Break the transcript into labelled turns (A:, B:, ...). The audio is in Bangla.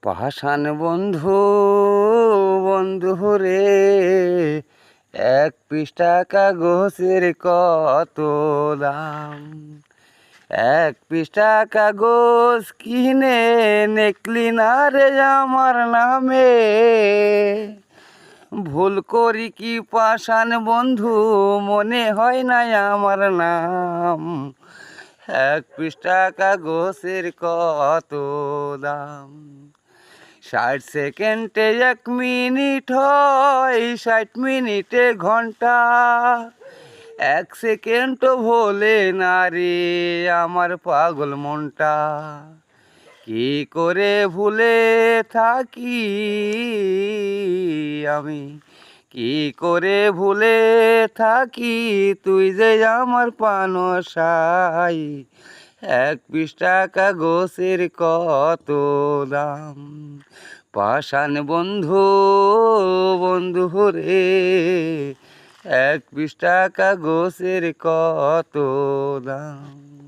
A: পাষাণ বন্ধু বন্ধু রে, 1 পৃষ্ঠা কাগজের কত দাম। 1 পৃষ্ঠা কাগজ কিনে নেকলি না রে আমার নামে। ভুল করি কি পাষাণ বন্ধু, মনে হয় না আমার নাম। 1 পৃষ্ঠা কাগজের কত দাম। 60 সেকেন্ডে 1 মিনিট হয়, 60 মিনিটে ঘন্টা। 1 সেকেন্ডও ভোলে না রে আমার পাগল মনটা। কি করে ভুলে থাকি আমি, কি করে ভুলে থাকি, তুই যে আমার পানসাই। 1 পৃষ্ঠা কাগজের কত দাম। পাষাণ বন্ধু বন্ধু রে, 1 পৃষ্ঠা কাগজের কত দাম।